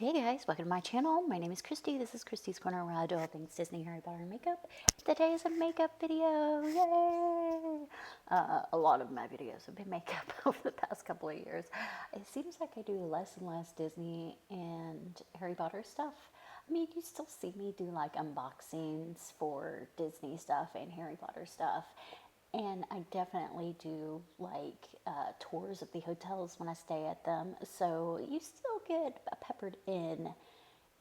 Hey guys, welcome to my channel. My name is Christy. This is Christy's Corner where I do all things Disney, Harry Potter, and makeup. Today is a makeup video. Yay! A lot of my videos have been makeup over the past couple of years. It seems like I do less and less Disney and Harry Potter stuff. I mean, you still see me do like unboxings for Disney stuff and Harry Potter stuff. And I definitely do like tours of the hotels when I stay at them. So you still get peppered in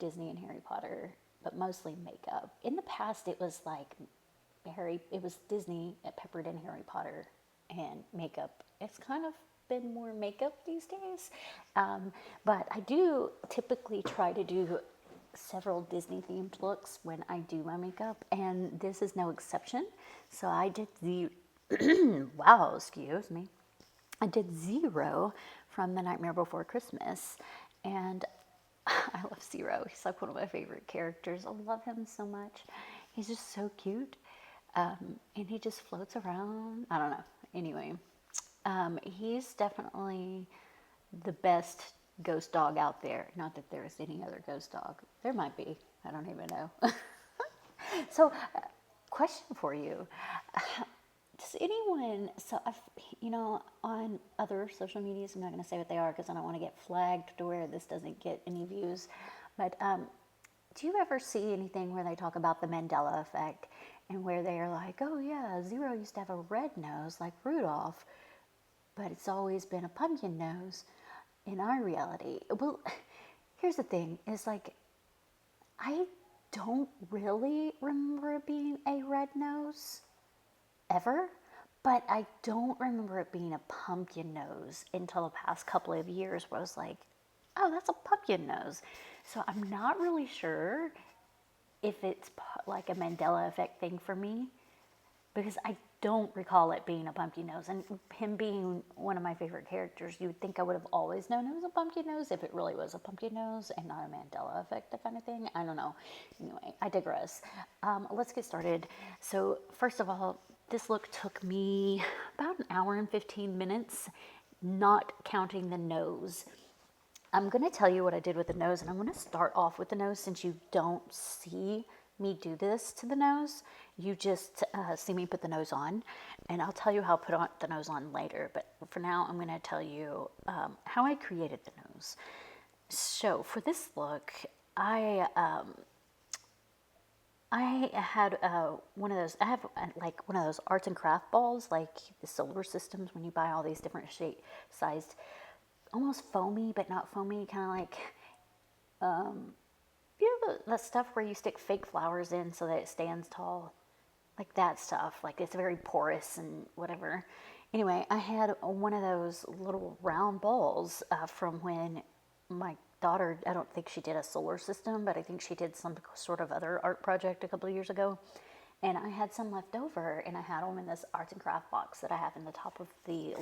Disney and Harry Potter, but mostly makeup. In the past, it was like it was Disney peppered in Harry Potter and makeup. It's kind of been more makeup these days. But I do typically try to do several Disney themed looks when I do my makeup, and this is no exception. So I did the wow, excuse me. I did Zero from The Nightmare Before Christmas, and I love Zero. He's like one of my favorite characters. I love him so much. He's just so cute, and he just floats around. I don't know. Anyway, he's definitely the best ghost dog out there. Not that there is any other ghost dog. There might be. I don't even know. So, question for you. Does anyone, so I've, on other social medias, I'm not going to say what they are because I don't want to get flagged to where this doesn't get any views, but do you ever see anything where they talk about the Mandela effect and where they're like, oh yeah, Zero used to have a red nose like Rudolph, but it's always been a pumpkin nose in our reality? Well, here's the thing, is like, I don't really remember it being a red nose ever, but I don't remember it being a pumpkin nose until the past couple of years where I was like, oh, that's a pumpkin nose. So I'm not really sure if it's like a Mandela effect thing for me, because I don't recall it being a pumpkin nose. And him being one of my favorite characters, you would think I would have always known it was a pumpkin nose if it really was a pumpkin nose and not a Mandela effect, that kind of thing. I don't know. Anyway, I digress. Let's get started. So first of all, this look took me about an hour and 15 minutes, not counting the nose. I'm going to tell you what I did with the nose, and I'm going to start off with the nose since you don't see me do this to the nose. You just see me put the nose on, and I'll tell you how I put the nose on later. But for now, I'm going to tell you how I created the nose. So for this look, I had one of those. I have like one of those arts and craft balls, like the solar systems when you buy all these different sized, almost foamy but not foamy, kind of like that stuff where you stick fake flowers in so that it stands tall, like that stuff. Like it's very porous and whatever. Anyway, I had one of those little round balls from when my daughter, I don't think she did a solar system, but I think she did some sort of other art project a couple of years ago. And I had some left over, and I had them in this arts and craft box that I have in the top of the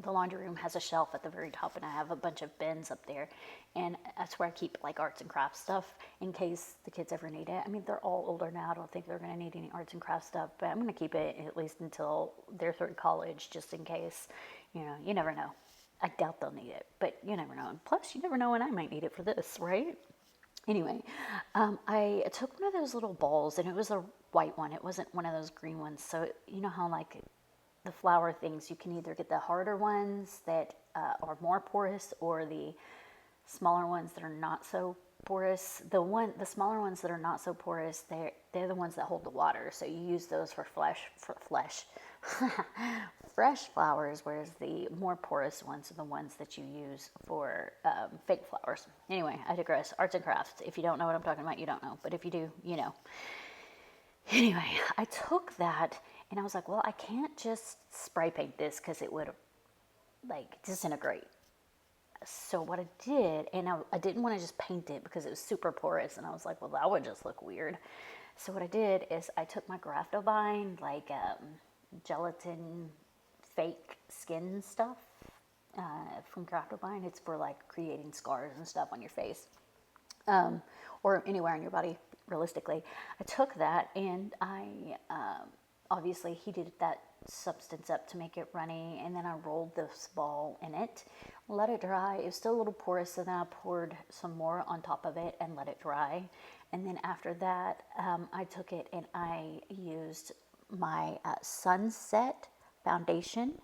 laundry room has a shelf at the very top, and I have a bunch of bins up there, and that's where I keep like arts and craft stuff in case the kids ever need it. I mean, they're all older now. I don't think they're going to need any arts and craft stuff, but I'm going to keep it at least until they're through college, just in case. You never know. I doubt they'll need it, but you never know. And plus, you never know when I might need it for this, right? Anyway, I took one of those little balls, and it was a white one. It wasn't one of those green ones. So you know how like the flower things, you can either get the harder ones that are more porous, or the smaller ones that are not so porous. The smaller ones that are not so porous, they're the ones that hold the water. So you use those for fresh flowers, whereas the more porous ones are the ones that you use for fake flowers. Anyway, I digress. Arts and crafts. If you don't know what I'm talking about, you don't know. But if you do, you know. Anyway, I took that and I was like, well, I can't just spray paint this because it would like disintegrate. So what I did, and I didn't want to just paint it because it was super porous, and I was like, well, that would just look weird. So what I did is I took my Graptobind, like gelatin fake skin stuff from Graptobind. It's for like creating scars and stuff on your face, or anywhere on your body, realistically. I took that and I obviously heated that substance up to make it runny, and then I rolled this ball in it, let it dry. It was still a little porous, so then I poured some more on top of it and let it dry. And then after that, I took it and I used my Sunset foundation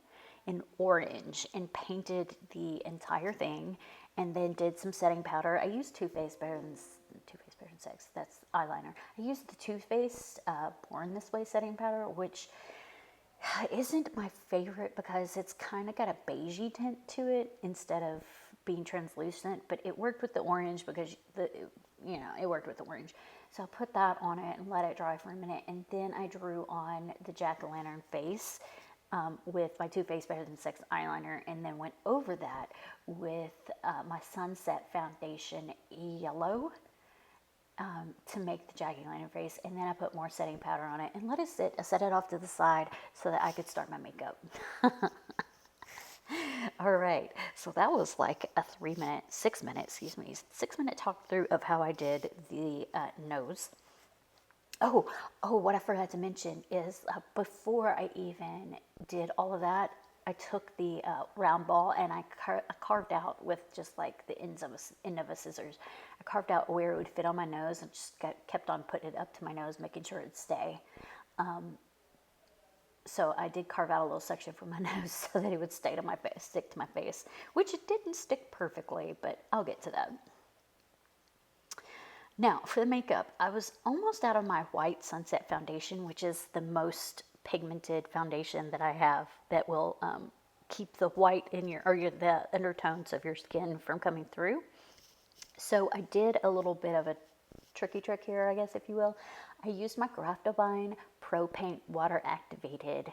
in orange and painted the entire thing, and then did some setting powder. I used Too Faced Better Than Sex. That's eyeliner. I used the Too Faced Born This Way setting powder, which isn't my favorite because it's kind of got a beigey tint to it instead of being translucent, but it worked with the orange because it worked with the orange. So I put that on it and let it dry for a minute, and then I drew on the jack-o'-lantern face with my Too Faced Better Than Sex eyeliner, and then went over that with my Sunset foundation yellow to make the jack-o'-lantern face, and then I put more setting powder on it and let it sit. I set it off to the side so that I could start my makeup. All right, so that was like a 6 minute talk through of how I did the nose. Oh, what I forgot to mention is before I even did all of that, I took the round ball and I carved out with just like the end of a scissors. I carved out where it would fit on my nose and just kept on putting it up to my nose, making sure it'd stay. So I did carve out a little section for my nose so that it would stick to my face, which it didn't stick perfectly, but I'll get to that. Now, for the makeup, I was almost out of my white Sunset foundation, which is the most pigmented foundation that I have that will keep the white in the undertones of your skin from coming through. So I did a little bit of a tricky trick here, I guess, if you will. I used my Graftovine Pro Paint Water Activated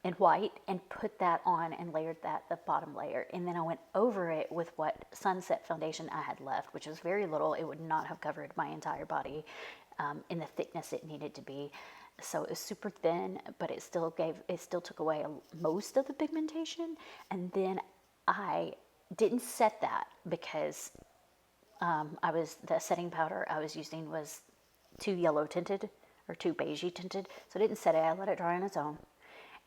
in white and put that on and layered that, the bottom layer. And then I went over it with what Sunset foundation I had left, which was very little. It would not have covered my entire body in the thickness it needed to be. So it was super thin, but it still took away most of the pigmentation. And then I didn't set that because the setting powder I was using was too yellow tinted or too beigey tinted. So I didn't set it, I let it dry on its own.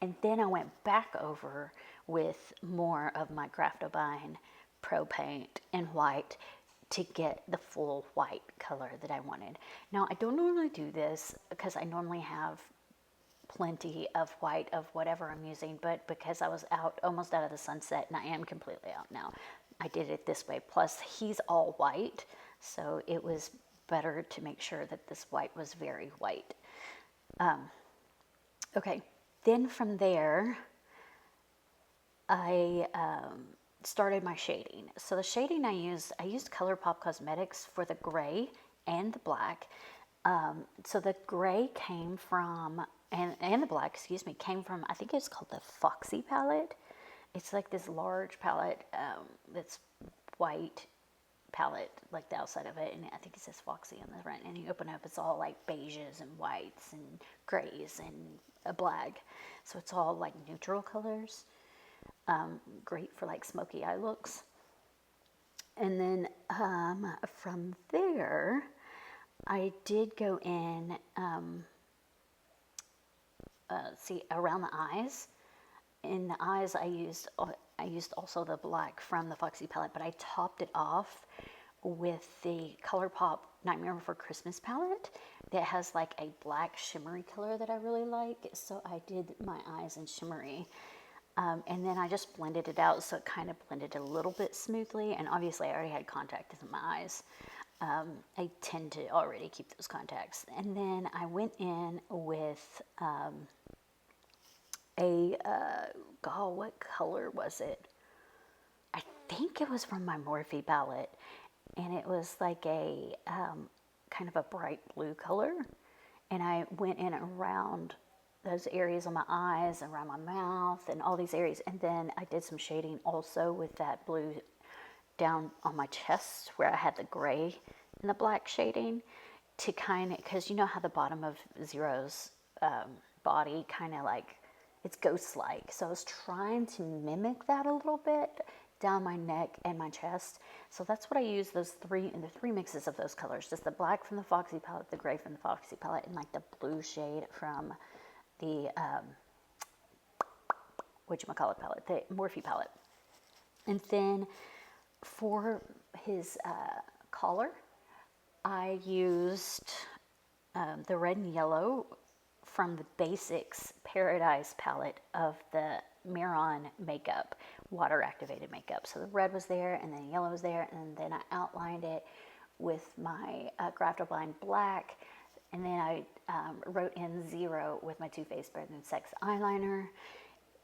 And then I went back over with more of my Graftovine Pro Paint in white to get the full white color that I wanted. Now, I don't normally do this because I normally have plenty of white of whatever I'm using, but because I was almost out of the Sunset, and I am completely out now, I did it this way. Plus, he's all white, so it was better to make sure that this white was very white. Okay, then from there, I started my shading. So the shading I used ColourPop Cosmetics for the gray and the black. So the gray came from, and the black, came from, I think it's called the Foxy palette. It's like this large palette that's white palette, like the outside of it, and I think it says Foxy on the front, and you open it up, it's all like beiges and whites and grays and a black. So it's all like neutral colors. Great for like smoky eye looks. And then from there, I did go in, around the eyes. In the eyes, I used also the black from the Foxy palette, but I topped it off with the ColourPop Nightmare Before Christmas palette that has like a black shimmery color that I really like. So I did my eyes in shimmery. And then I just blended it out so it kind of blended a little bit smoothly. And obviously I already had contacts in my eyes. I tend to already keep those contacts. And then I went in with what color was it? I think it was from my Morphe palette. And it was like a kind of a bright blue color. And I went in around those areas on my eyes, around my mouth, and all these areas. And then I did some shading also with that blue down on my chest where I had the gray and the black shading to kind of, because you know how the bottom of Zero's body kind of like, it's ghost-like. So I was trying to mimic that a little bit down my neck and my chest. So that's what I use the three mixes of those colors. Just the black from the Foxy palette, the gray from the Foxy palette, and like the blue shade from the, whatchamacallit palette, the Morphe palette. And then for his collar, I used the red and yellow from the Basics Paradise palette of the Miron makeup, water activated makeup. So the red was there, and then yellow was there, and then I outlined it with my Graftoblind black, and then I wrote in 0 with my Too Faced Better Than Sex eyeliner.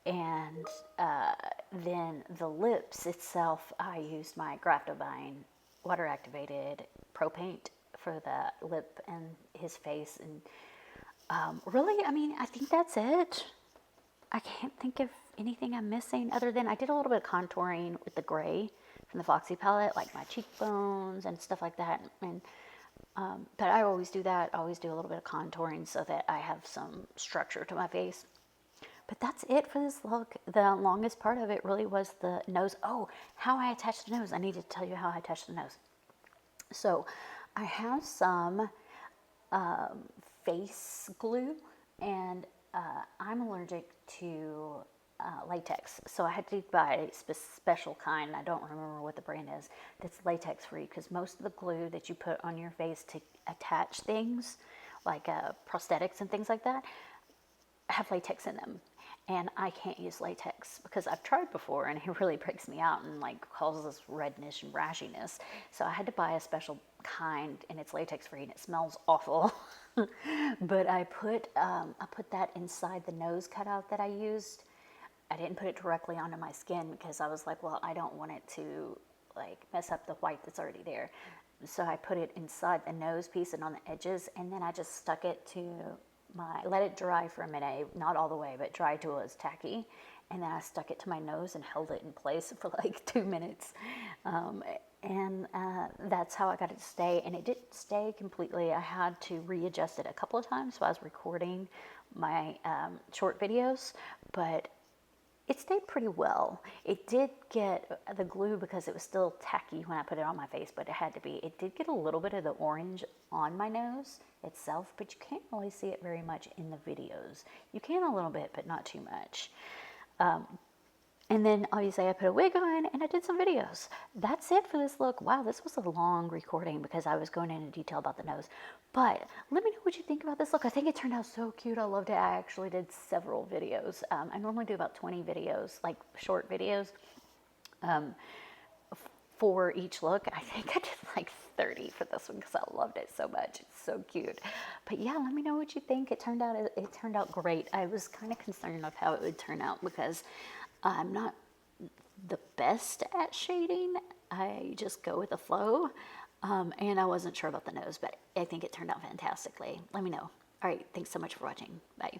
And then the lips itself, I used my Graftoblind water activated Pro Paint for the lip and his face. And really, I mean, I think that's it. I can't think of anything I'm missing other than I did a little bit of contouring with the gray from the Foxy palette, like my cheekbones and stuff like that. And but I always do that. I always do a little bit of contouring so that I have some structure to my face. But that's it for this look. The longest part of it really was the nose. Oh, how I attached the nose. I need to tell you how I attached the nose. So I have some face glue, and I'm allergic to latex. So I had to buy a special kind. I don't remember what the brand is. That's latex free, because most of the glue that you put on your face to attach things, like prosthetics and things like that, have latex in them. And I can't use latex because I've tried before and it really breaks me out and like causes redness and rashiness. So I had to buy a special kind, and it's latex free and it smells awful. But I put that inside the nose cutout that I used. I didn't put it directly onto my skin because I was like, well, I don't want it to like mess up the white that's already there. So I put it inside the nose piece and on the edges, and then I just stuck it to let it dry for a minute, not all the way, but dry till it was tacky. And then I stuck it to my nose and held it in place for like 2 minutes. And that's how I got it to stay. And it didn't stay completely. I had to readjust it a couple of times while I was recording my short videos, but it stayed pretty well. It did get the glue, because it was still tacky when I put it on my face, but it had to be. It did get a little bit of the orange on my nose itself, but you can't really see it very much in the videos. You can a little bit, but not too much. And then obviously I put a wig on and I did some videos. That's it for this look. Wow, this was a long recording because I was going into detail about the nose. But let me know what you think about this look. I think it turned out so cute. I loved it. I actually did several videos. I normally do about 20 videos, like short videos, for each look. I think I did like 30 for this one because I loved it so much. It's so cute. But yeah, let me know what you think. It turned out great. I was kind of concerned of how it would turn out because I'm not the best at shading. I just go with the flow. And I wasn't sure about the nose, but I think it turned out fantastically. Let me know. All right. Thanks so much for watching. Bye.